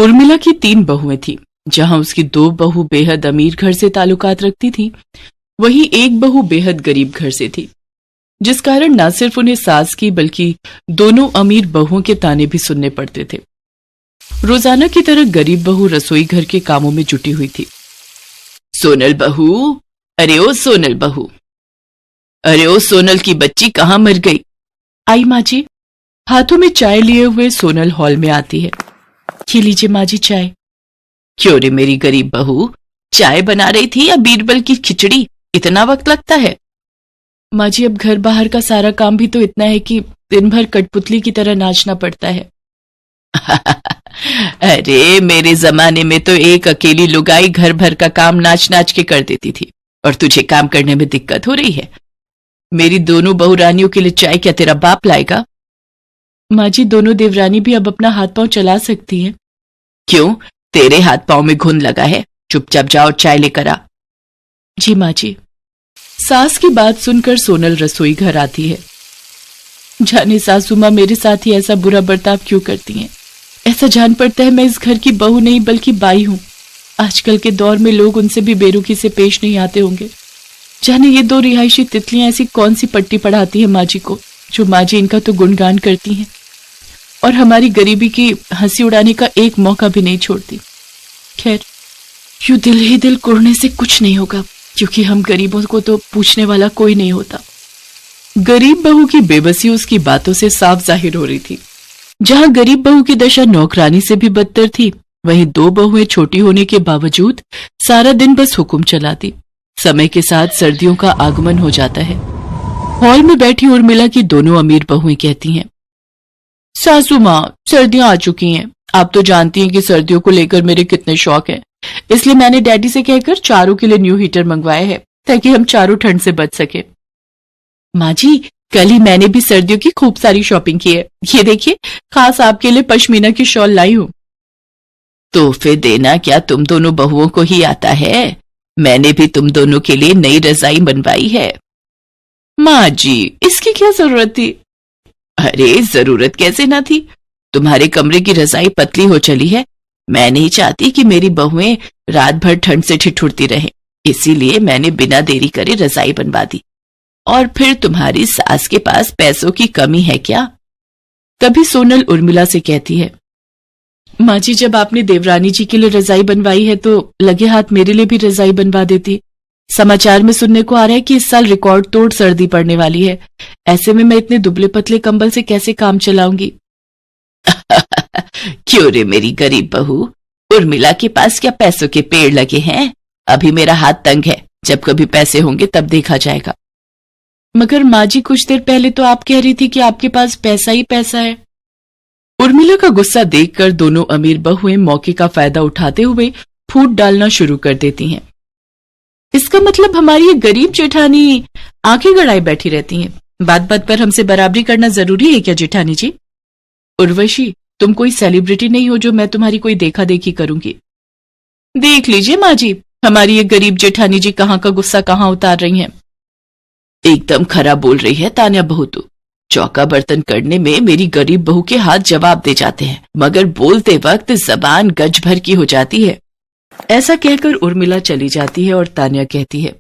उर्मिला की 3 बहुएं थीं। जहां उसकी 2 बहू बेहद अमीर घर से ताल्लुकात रखती थी, वहीं एक बहू बेहद गरीब घर से थी, जिस कारण न सिर्फ उन्हें सास की बल्कि दोनों अमीर बहुओं के ताने भी सुनने पड़ते थे। रोजाना की तरह गरीब बहू रसोई घर के कामों में जुटी हुई थी। सोनल बहू, अरे ओ सोनल बहू, अरे ओ सोनल की बच्ची कहाँ मर गई? आई माँ जी। हाथों में चाय लिए हुए सोनल हॉल में आती है। ये लीजिए माँ जी चाय। क्यों रे मेरी गरीब बहू, चाय बना रही थी या बीरबल की खिचड़ी? इतना वक्त लगता है? माँ जी, अब घर बाहर का सारा काम भी तो इतना है कि दिन भर कठपुतली की तरह नाचना पड़ता है। अरे मेरे जमाने में तो एक अकेली लुगाई घर भर का काम नाच नाच के कर देती थी, और तुझे काम करने में दिक्कत हो रही है। मेरी दोनों बहू रानियों के लिए चाय क्या तेरा बाप लाएगा? माँ जी, दोनों देवरानी भी अब अपना हाथ पांव चला सकती हैं। क्यों, तेरे हाथ पांव में घुन लगा है? चुपचाप जाओ चाय लेकर आ। जी माँ जी। सास की बात सुनकर सोनल रसोई घर आती है। जाने सासू माँ मेरे साथ ही ऐसा बुरा बर्ताव क्यों करती हैं? ऐसा जान पड़ता है मैं इस घर की बहू नहीं बल्कि बाई हूं। आजकल के दौर में लोग उनसे भी बेरुखी से पेश नहीं आते होंगे। जाने ये 2 रिहायशी तितलियां ऐसी कौन सी पट्टी पढ़ाती है माँ जी को, जो माँ जी इनका तो गुणगान करती हैं और हमारी गरीबी की हंसी उड़ाने का एक मौका भी नहीं छोड़ती। खैर, यूं दिल ही दिल कुड़ने से कुछ नहीं होगा, क्योंकि हम गरीबों को तो पूछने वाला कोई नहीं होता। गरीब बहू की बेबसी उसकी बातों से साफ जाहिर हो रही थी। जहां गरीब बहू की दशा नौकरानी से भी बदतर थी, वहीं 2 बहुएं छोटी होने के बावजूद सारा दिन बस हुक्म चलाती। समय के साथ सर्दियों का आगमन हो जाता है। हॉल में बैठी उर्मिला की दोनों अमीर बहुएं कहती हैं, सासू माँ, सर्दियां आ चुकी हैं। आप तो जानती हैं कि सर्दियों को लेकर मेरे कितने शौक हैं, इसलिए मैंने डैडी से कहकर चारों के लिए न्यू हीटर मंगवाया है, ताकि हम चारों ठंड से बच सके। माँ जी, कल ही मैंने भी सर्दियों की खूब सारी शॉपिंग की है। ये देखिए, खास आपके लिए पश्मीना की शॉल लाई हूं। तोहफे देना क्या तुम दोनों बहुओं को ही आता है? मैंने भी तुम दोनों के लिए नई रजाई बनवाई है। माँ जी, इसकी क्या जरूरत थी? अरे जरूरत कैसे ना थी, तुम्हारे कमरे की रजाई पतली हो चली है। मैं नहीं चाहती कि मेरी बहुएं रात भर ठंड से ठिठुरती रहे, इसीलिए मैंने बिना देरी करे रजाई बनवा दी। और फिर तुम्हारी सास के पास पैसों की कमी है क्या? तभी सोनल उर्मिला से कहती है, माँ जी, जब आपने देवरानी जी के लिए रजाई बनवाई है तो लगे हाथ मेरे लिए भी रजाई बनवा देती। समाचार में सुनने को आ रहा है कि इस साल रिकॉर्ड तोड़ सर्दी पड़ने वाली है। ऐसे में मैं इतने दुबले पतले कंबल से कैसे काम चलाऊंगी? क्यों रे मेरी गरीब बहू, उर्मिला के पास क्या पैसों के पेड़ लगे हैं? अभी मेरा हाथ तंग है, जब कभी पैसे होंगे तब देखा जाएगा। मगर माँ जी, कुछ देर पहले तो आप कह रही थी कि आपके पास पैसा ही पैसा है। उर्मिला का गुस्सा देखकर दोनों अमीर बहुएं मौके का फायदा उठाते हुए फूट डालना शुरू कर देती हैं। इसका मतलब हमारी ये गरीब जेठानी आंखें गड़ाए बैठी रहती हैं। बात बात पर हमसे बराबरी करना जरूरी है क्या जेठानी जी? उर्वशी, तुम कोई सेलिब्रिटी नहीं हो जो मैं तुम्हारी कोई देखा देखी करूंगी। देख लीजिए माँ जी, हमारी ये गरीब जेठानी जी कहाँ का गुस्सा कहाँ उतार रही हैं। एकदम खरा बोल रही है तान्या बहू तू। चौका बर्तन करने में मेरी गरीब बहू के हाथ जवाब दे जाते हैं, मगर बोलते वक्त जबान गज भर की हो जाती है। ऐसा कहकर उर्मिला चली जाती है और तान्या कहती है,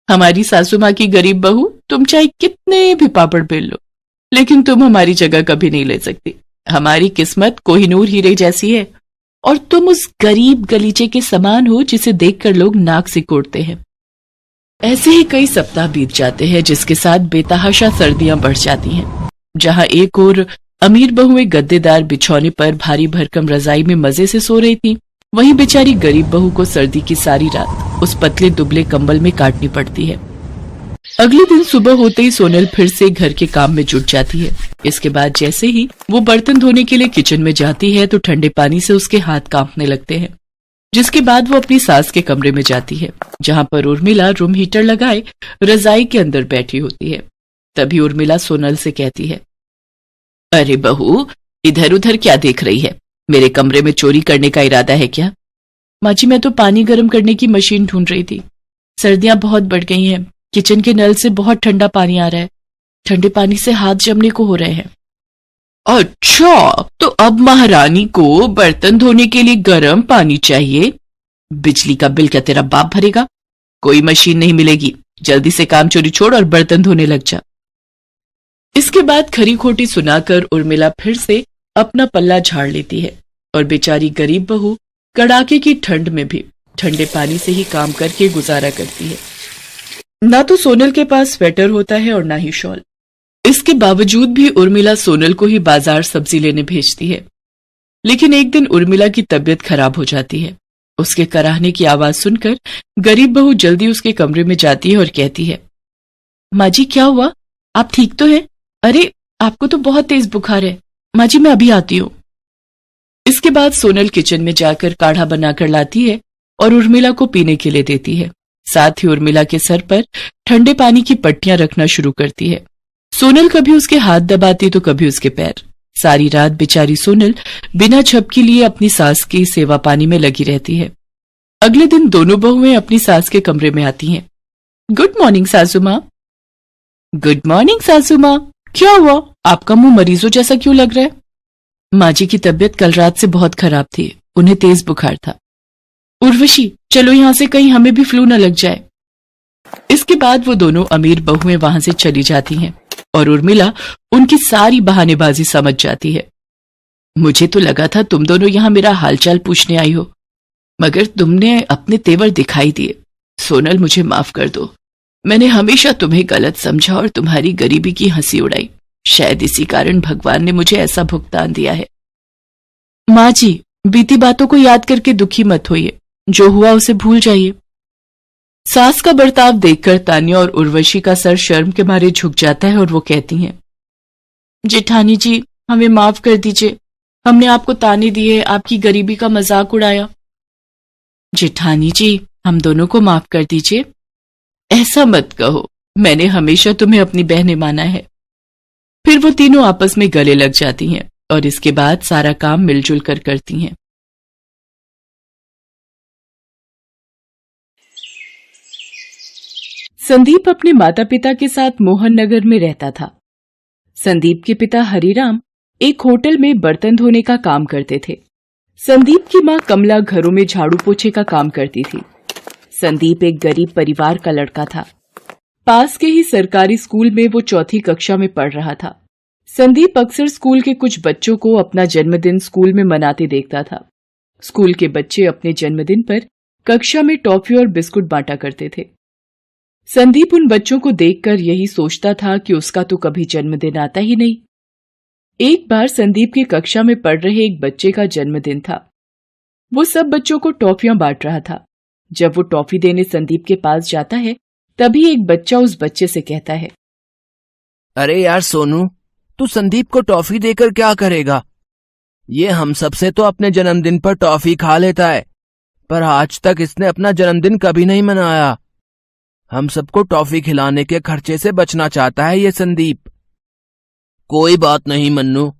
हमारी सासू माँ की गरीब बहू, तुम चाहे कितने भी पापड़ बेल लो, लेकिन तुम हमारी जगह कभी नहीं ले सकती। हमारी किस्मत कोहिनूर हीरे जैसी है, और तुम उस गरीब गलीचे के समान हो जिसे देखकर लोग नाक सिकोड़ते हैं। ऐसे ही कई सप्ताह बीत जाते हैं, जिसके साथ बेतहाशा सर्दियां बढ़ जाती हैं। जहां एक और अमीर बहुएं गद्देदार बिछौने पर भारी भरकम रजाई में मजे से सो रही थी, वहीं बेचारी गरीब बहू को सर्दी की सारी रात उस पतले दुबले कंबल में काटनी पड़ती है। अगले दिन सुबह होते ही सोनल फिर से घर के काम में जुट जाती है। इसके बाद जैसे ही वो बर्तन धोने के लिए किचन में जाती है तो ठंडे पानी से उसके हाथ कांपने लगते हैं। जिसके बाद वो अपनी सास के कमरे में जाती है, जहां पर उर्मिला रूम हीटर लगाए रजाई के अंदर बैठी होती है। तभी उर्मिला सोनल से कहती है, अरे बहू, इधर उधर क्या देख रही है? मेरे कमरे में चोरी करने का इरादा है क्या? माँ जी, मैं तो पानी गर्म करने की मशीन ढूंढ रही थी। सर्दियां बहुत बढ़ गई हैं, किचन के नल से बहुत ठंडा पानी आ रहा है। ठंडे पानी से हाथ जमने को हो रहे हैं। अच्छा, तो अब महारानी को बर्तन धोने के लिए गर्म पानी चाहिए। बिजली का बिल क्या तेरा बाप भरेगा? कोई मशीन नहीं मिलेगी। जल्दी से काम चोरी छोड़ और बर्तन धोने लग जा। इसके बाद खरी खोटी सुनाकर उर्मिला फिर से अपना पल्ला झाड़ लेती है और बेचारी गरीब बहू कड़ाके की ठंड में भी ठंडे पानी से ही काम करके गुजारा करती है। ना तो सोनल के पास स्वेटर होता है और ना ही शॉल। इसके बावजूद भी उर्मिला सोनल को ही बाजार सब्जी लेने भेजती है। लेकिन एक दिन उर्मिला की तबीयत खराब हो जाती है। उसके कराहने की आवाज सुनकर गरीब बहू जल्दी उसके कमरे में जाती है और कहती है, माँ जी क्या हुआ? आप ठीक तो हैं? अरे आपको तो बहुत तेज बुखार है। माँ जी मैं अभी आती हूँ। इसके बाद सोनल किचन में जाकर काढ़ा बनाकर लाती है और उर्मिला को पीने के लिए देती है। साथ ही उर्मिला के सर पर ठंडे पानी की पट्टियां रखना शुरू करती है। सोनल कभी उसके हाथ दबाती तो कभी उसके पैर। सारी रात बेचारी सोनल बिना झपकी लिए अपनी सास की सेवा पानी में लगी रहती है। अगले दिन दोनों बहुएं अपनी सास के कमरे में आती हैं। गुड मॉर्निंग सासू माँ। गुड मॉर्निंग सासू माँ। क्या हुआ? आपका मुंह मरीजों जैसा क्यों लग रहा है? माँ जी की तबीयत कल रात से बहुत खराब थी। उन्हें तेज बुखार था। उर्वशी चलो यहां से, कहीं हमें भी फ्लू न लग जाए। इसके बाद वो दोनों अमीर बहुएं वहां से चली जाती हैं और उर्मिला उनकी सारी बहानेबाजी समझ जाती है। मुझे तो लगा था तुम दोनों यहां मेरा हालचाल पूछने आई हो, मगर तुमने अपने तेवर दिखाई दिए। सोनल मुझे माफ कर दो। मैंने हमेशा तुम्हें गलत समझा और तुम्हारी गरीबी की हंसी उड़ाई। शायद इसी कारण भगवान ने मुझे ऐसा भुगतान दिया है। माँ जी बीती बातों को याद करके दुखी मत होइए। जो हुआ उसे भूल जाइए। सास का बर्ताव देखकर तान्या और उर्वशी का सर शर्म के मारे झुक जाता है और वो कहती हैं, जेठानी जी हमें माफ कर दीजिए। हमने आपको ताने दिए, आपकी गरीबी का मजाक उड़ाया। जेठानी जी हम दोनों को माफ कर दीजिए। ऐसा मत कहो, मैंने हमेशा तुम्हें अपनी बहनें माना है। फिर वो तीनों आपस में गले लग जाती हैं और इसके बाद सारा काम मिलजुल कर करती हैं। संदीप अपने माता पिता के साथ मोहन नगर में रहता था। संदीप के पिता हरिराम एक होटल में बर्तन धोने का काम करते थे। संदीप की मां कमला घरों में झाड़ू पोछे का काम करती थी। संदीप एक गरीब परिवार का लड़का था। पास के ही सरकारी स्कूल में वो चौथी कक्षा में पढ़ रहा था। संदीप अक्सर स्कूल के कुछ बच्चों को अपना जन्मदिन स्कूल में मनाते देखता था। स्कूल के बच्चे अपने जन्मदिन पर कक्षा में टॉफी और बिस्कुट बांटा करते थे। संदीप उन बच्चों को देखकर यही सोचता था कि उसका तो कभी जन्मदिन आता ही नहीं। एक बार संदीप की कक्षा में पढ़ रहे एक बच्चे का जन्मदिन था। वो सब बच्चों को टॉफियां बांट रहा था। जब वो टॉफी देने संदीप के पास जाता है, तभी एक बच्चा उस बच्चे से कहता है, अरे यार सोनू, तू संदीप को टॉफी देकर क्या करेगा? ये हम सबसे तो अपने जन्मदिन पर टॉफी खा लेता है, पर आज तक इसने अपना जन्मदिन कभी नहीं मनाया। हम सबको टॉफी खिलाने के खर्चे से बचना चाहता है ये संदीप। कोई बात नहीं मन्नू,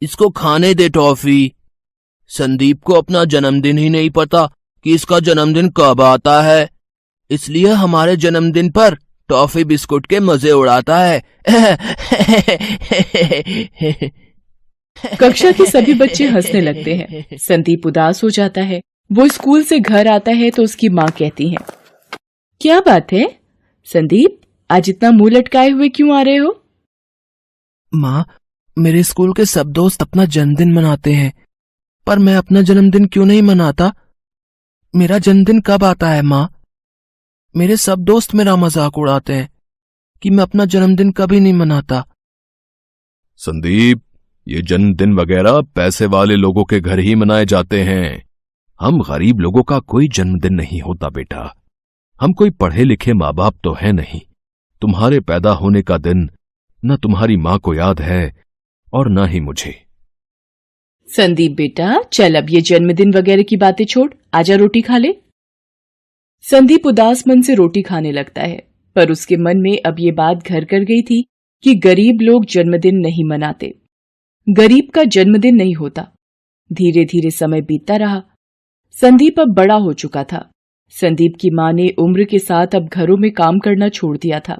इसको खाने दे टॉफी। संदीप को अपना जन्मदिन ही नहीं पता कि इसका जन्मदिन कब आता है, इसलिए हमारे जन्मदिन पर टॉफी बिस्कुट के मजे उड़ाता है। कक्षा के सभी बच्चे हंसने लगते हैं। संदीप उदास हो जाता है। वो स्कूल से घर आता है तो उसकी माँ कहती है, क्या बात है संदीप, आज इतना मुंह लटकाए हुए क्यों आ रहे हो? माँ, मेरे स्कूल के सब दोस्त अपना जन्मदिन मनाते हैं, पर मैं अपना जन्मदिन क्यों नहीं मनाता? मेरा जन्मदिन कब आता है माँ? मेरे सब दोस्त मेरा मजाक उड़ाते हैं कि मैं अपना जन्मदिन कभी नहीं मनाता। संदीप, ये जन्मदिन वगैरह पैसे वाले लोगों के घर ही मनाए जाते हैं। हम गरीब लोगों का कोई जन्मदिन नहीं होता बेटा। हम कोई पढ़े लिखे माँ बाप तो है नहीं। तुम्हारे पैदा होने का दिन न तुम्हारी माँ को याद है और न ही मुझे। संदीप बेटा चल, अब ये जन्मदिन वगैरह की बातें छोड़, आजा रोटी खा ले। संदीप उदास मन से रोटी खाने लगता है, पर उसके मन में अब ये बात घर कर गई थी कि गरीब लोग जन्मदिन नहीं मनाते। गरीब का जन्मदिन नहीं होता। धीरे धीरे समय बीतता रहा। संदीप अब बड़ा हो चुका था। संदीप की मां ने उम्र के साथ अब घरों में काम करना छोड़ दिया था।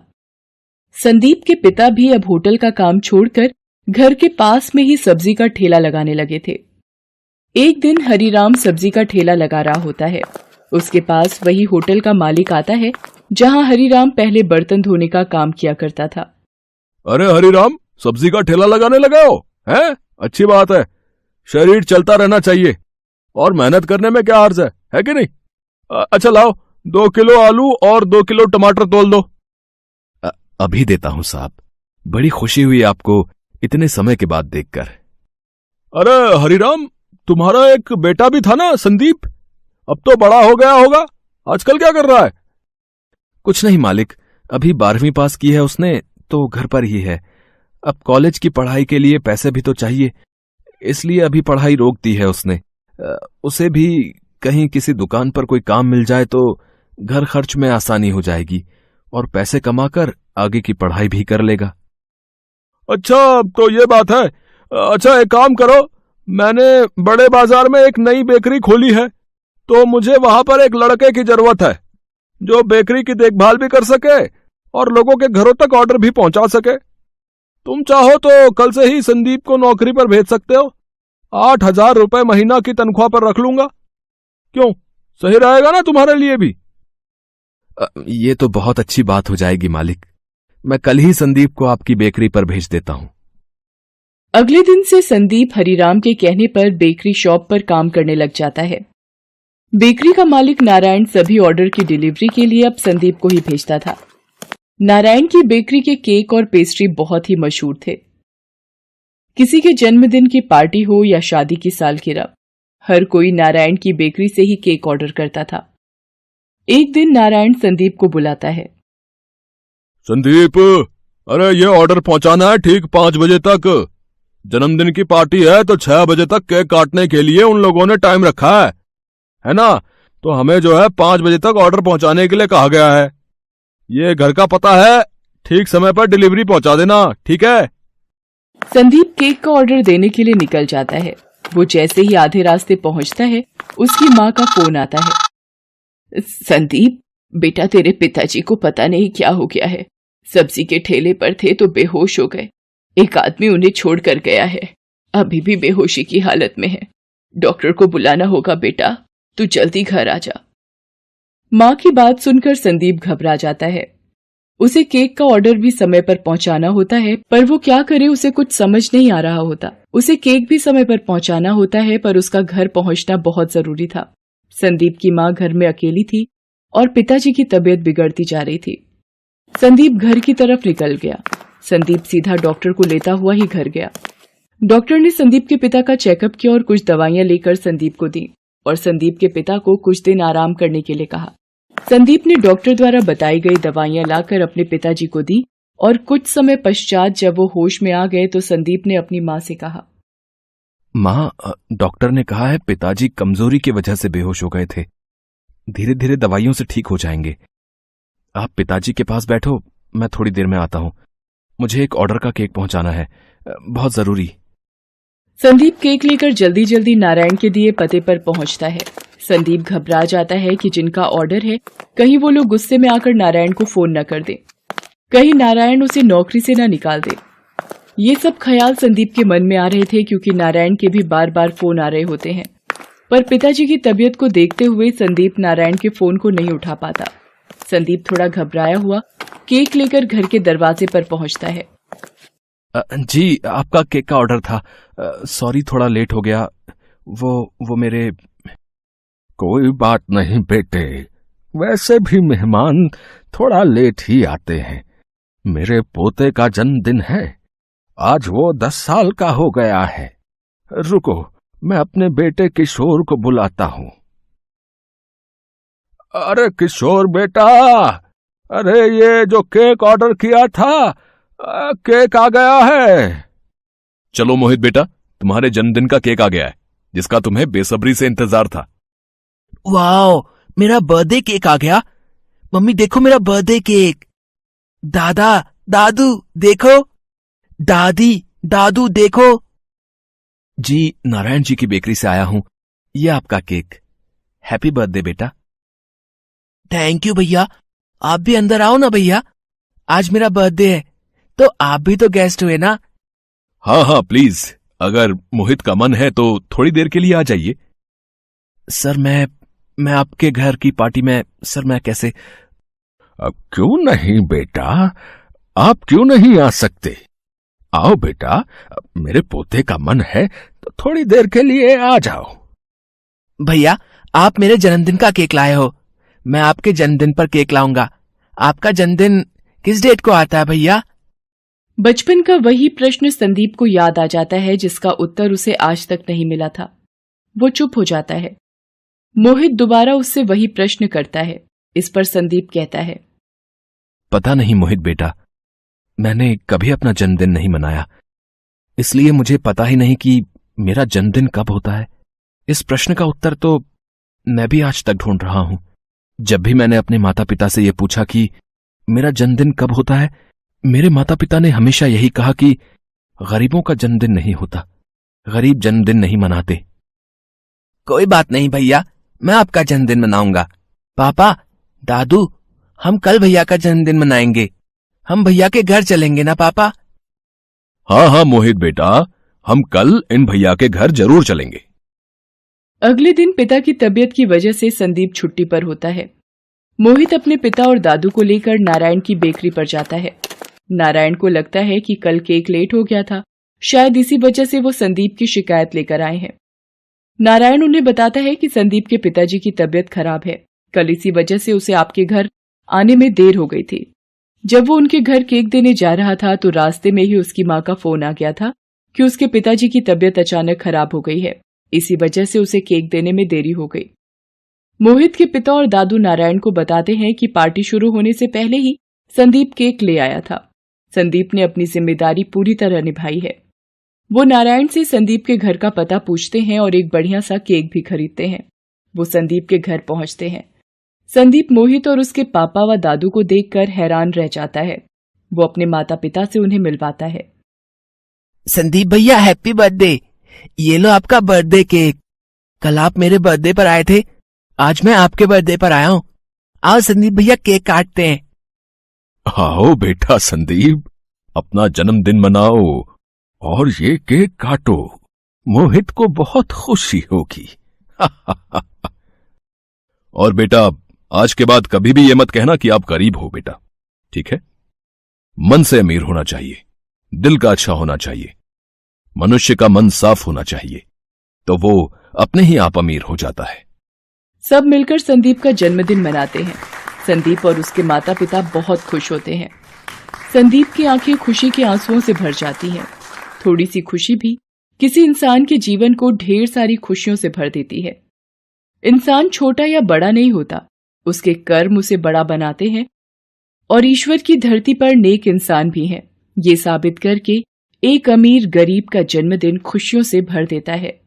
संदीप के पिता भी अब होटल का काम छोड़कर घर के पास में ही सब्जी का ठेला लगाने लगे थे। एक दिन हरिराम सब्जी का ठेला लगा रहा होता है। उसके पास वही होटल का मालिक आता है जहां हरिराम पहले बर्तन धोने का काम किया करता था। अरे हरिराम, सब्जी का ठेला लगाने लगे हो? हैं? अच्छी बात है, शरीर चलता रहना चाहिए और मेहनत करने में क्या हर्ज है कि नहीं? अच्छा लाओ, 2 किलो आलू और 2 किलो टमाटर तोल दो। अभी देता हूं साहब। बड़ी खुशी हुई आपको इतने समय के बाद देखकर। अरे हरिराम, तुम्हारा एक बेटा भी था ना, संदीप? अब तो बड़ा हो गया होगा, आजकल क्या कर रहा है? कुछ नहीं मालिक, अभी 12वीं पास की है उसने, तो घर पर ही है। अब कॉलेज की पढ़ाई के लिए पैसे भी तो चाहिए, इसलिए अभी पढ़ाई रोक दी है उसने। उसे भी कहीं किसी दुकान पर कोई काम मिल जाए तो घर खर्च में आसानी हो जाएगी और पैसे कमाकर आगे की पढ़ाई भी कर लेगा। अच्छा, तो ये बात है। अच्छा, एक काम करो, मैंने बड़े बाजार में एक नई बेकरी खोली है, तो मुझे वहां पर एक लड़के की जरूरत है जो बेकरी की देखभाल भी कर सके और लोगों के घरों तक ऑर्डर भी पहुंचा सके। तुम चाहो तो कल से ही संदीप को नौकरी पर भेज सकते हो। 8,000 रुपए महीना की तनख्वाह पर रख लूंगा। क्यों, सही रहेगा ना तुम्हारे लिए भी? ये तो बहुत अच्छी बात हो जाएगी मालिक। मैं कल ही संदीप को आपकी बेकरी पर भेज देता हूं। अगले दिन से संदीप हरिराम के कहने पर बेकरी शॉप पर काम करने लग जाता है। बेकरी का मालिक नारायण सभी ऑर्डर की डिलीवरी के लिए अब संदीप को ही भेजता था। नारायण की बेकरी के केक और पेस्ट्री बहुत ही मशहूर थे। किसी के जन्मदिन की पार्टी हो या शादी की सालगिरह, हर कोई नारायण की बेकरी से ही केक ऑर्डर करता था। एक दिन नारायण संदीप को बुलाता है। संदीप, अरे ये ऑर्डर पहुंचाना है ठीक 5 बजे तक। जन्मदिन की पार्टी है तो 6 बजे तक केक काटने के लिए उन लोगों ने टाइम रखा है ना? तो हमें जो है 5 बजे तक ऑर्डर पहुंचाने के लिए कहा गया है। ये घर का पता है, ठीक समय पर डिलीवरी पहुंचा देना, ठीक है? संदीप केक का ऑर्डर देने के लिए निकल जाता है। वो जैसे ही आधे रास्ते पहुंचता है, उसकी माँ का फोन आता है। संदीप बेटा, तेरे पिताजी को पता नहीं क्या हो गया है। सब्जी के ठेले पर थे तो बेहोश हो गए। एक आदमी उन्हें छोड़कर गया है, अभी भी बेहोशी की हालत में है। डॉक्टर को बुलाना होगा बेटा, तू जल्दी घर आ जा। माँ की बात सुनकर संदीप घबरा जाता है। उसे केक का ऑर्डर भी समय पर पहुंचाना होता है, पर वो क्या करे, उसे कुछ समझ नहीं आ रहा होता। उसे केक भी समय पर पहुंचाना होता है, पर उसका घर पहुंचना बहुत जरूरी था। संदीप की माँ घर में अकेली थी और पिताजी की तबीयत बिगड़ती जा रही थी। संदीप घर की तरफ निकल गया। संदीप सीधा डॉक्टर को लेता हुआ ही घर गया। डॉक्टर ने संदीप के पिता का चेकअप किया और कुछ दवाइयां लेकर संदीप को दी और संदीप के पिता को कुछ दिन आराम करने के लिए कहा। संदीप ने डॉक्टर द्वारा बताई गई दवाइयां लाकर अपने पिताजी को दी और कुछ समय पश्चात जब वो होश में आ गए तो संदीप ने अपनी माँ से कहा, माँ, डॉक्टर ने कहा है पिताजी कमजोरी की वजह से बेहोश हो गए थे। धीरे धीरे दवाइयों से ठीक हो जाएंगे। आप पिताजी के पास बैठो, मैं थोड़ी देर में आता हूं। मुझे एक ऑर्डर का केक पहुंचाना है, बहुत जरूरी। संदीप केक लेकर जल्दी जल्दी नारायण के दिए पते पर पहुंचता है। संदीप घबरा जाता है कि जिनका ऑर्डर है कहीं वो लोग गुस्से में आकर नारायण को फोन न कर दे, कहीं नारायण उसे नौकरी से न निकाल दे। ये सब ख्याल संदीप के मन में आ रहे थे क्योंकि नारायण के भी बार बार फोन आ रहे होते हैं, पर पिताजी की तबीयत को देखते हुए संदीप नारायण के फोन को नहीं उठा पाता। संदीप थोड़ा घबराया हुआ केक लेकर घर के दरवाजे पर पहुंचता है। जी, आपका केक का ऑर्डर था। सॉरी, थोड़ा लेट हो गया। वो मेरे। कोई बात नहीं बेटे, वैसे भी मेहमान थोड़ा लेट ही आते हैं। मेरे पोते का जन्मदिन है, आज वो 10 साल का हो गया है। रुको, मैं अपने बेटे किशोर को बुलाता हूं। अरे किशोर बेटा, अरे ये जो केक ऑर्डर किया था, केक आ गया है। चलो मोहित बेटा, तुम्हारे जन्मदिन का केक आ गया है, जिसका तुम्हें बेसब्री से इंतजार था। वाओ, मेरा बर्थडे केक आ गया। मम्मी देखो मेरा बर्थडे केक। दादा, दादू देखो। दादी, दादू देखो। जी, नारायण जी की बेकरी से आया हूं, यह आपका केक। हैप्पी बर्थडे बेटा। थैंक यू भैया। आप भी अंदर आओ ना भैया, आज मेरा बर्थडे है तो आप भी तो गेस्ट हुए ना। हाँ हाँ प्लीज, अगर मोहित का मन है तो थोड़ी देर के लिए आ जाइए। सर मैं आपके घर की पार्टी में, सर मैं कैसे? अब क्यों नहीं बेटा, आप क्यों नहीं आ सकते? आओ बेटा, मेरे पोते का मन है तो थोड़ी देर के लिए आ जाओ। भैया, आप मेरे जन्मदिन का केक लाए हो, मैं आपके जन्मदिन पर केक लाऊंगा। आपका जन्मदिन किस डेट को आता है भैया? बचपन का वही प्रश्न संदीप को याद आ जाता है जिसका उत्तर उसे आज तक नहीं मिला था। वो चुप हो जाता है। मोहित दोबारा उससे वही प्रश्न करता है। इस पर संदीप कहता है, पता नहीं मोहित बेटा, मैंने कभी अपना जन्मदिन नहीं मनाया, इसलिए मुझे पता ही नहीं कि मेरा जन्मदिन कब होता है। इस प्रश्न का उत्तर तो मैं भी आज तक ढूंढ रहा हूं। जब भी मैंने अपने माता पिता से यह पूछा कि मेरा जन्मदिन कब होता है, मेरे माता पिता ने हमेशा यही कहा कि गरीबों का जन्मदिन नहीं होता, गरीब जन्मदिन नहीं मनाते। कोई बात नहीं भैया, मैं आपका जन्मदिन मनाऊंगा। पापा, दादू, हम कल भैया का जन्मदिन मनाएंगे। हम भैया के घर चलेंगे ना पापा? हाँ हाँ मोहित बेटा, हम कल इन भैया के घर जरूर चलेंगे। अगले दिन पिता की तबीयत की वजह से संदीप छुट्टी पर होता है। मोहित अपने पिता और दादू को लेकर नारायण की बेकरी पर जाता है। नारायण को लगता है कि कल केक लेट हो गया था, शायद इसी वजह से वो संदीप की शिकायत लेकर आए हैं। नारायण उन्हें बताता है कि संदीप के पिताजी की तबीयत खराब है, कल इसी वजह से उसे आपके घर आने में देर हो गई थी। जब वो उनके घर केक देने जा रहा था तो रास्ते में ही उसकी माँ का फोन आ गया था कि उसके पिताजी की तबीयत अचानक खराब हो गई है, इसी वजह से उसे केक देने में देरी हो गई। मोहित के पिता और दादू नारायण को बताते हैं कि पार्टी शुरू होने से पहले ही संदीप केक ले आया था। संदीप ने अपनी जिम्मेदारी पूरी तरह निभाई है। वो नारायण से संदीप के घर का पता पूछते हैं और एक बढ़िया सा केक भी खरीदते हैं। वो संदीप के घर पहुंचते हैं। संदीप मोहित और उसके पापा व दादू को देखकर हैरान रह जाता है। वो अपने माता पिता से उन्हें मिलवाता है। संदीप भैया, हैप्पी बर्थडे, ये लो आपका बर्थडे केक। कल आप मेरे बर्थडे पर आए थे, आज मैं आपके बर्थडे पर आया हूँ। आओ संदीप भैया, केक काटते हैं। आओ बेटा संदीप, अपना जन्मदिन मनाओ और ये केक काटो, मोहित को बहुत खुशी होगी। और बेटा, आज के बाद कभी भी ये मत कहना कि आप गरीब हो बेटा, ठीक है? मन से अमीर होना चाहिए, दिल का अच्छा होना चाहिए, मनुष्य का मन साफ होना चाहिए, तो वो अपने ही आप अमीर हो जाता है। सब मिलकर संदीप का जन्मदिन मनाते हैं। संदीप और उसके माता पिता बहुत खुश होते हैं। संदीप की आंखें खुशी के आंसुओं से भर जाती हैं। थोड़ी सी खुशी भी किसी इंसान के जीवन को ढेर सारी खुशियों से भर देती है। इंसान छोटा या बड़ा नहीं होता, उसके कर्म उसे बड़ा बनाते हैं और ईश्वर की धरती पर नेक इंसान भी हैं। ये साबित करके एक अमीर गरीब का जन्मदिन खुशियों से भर देता है।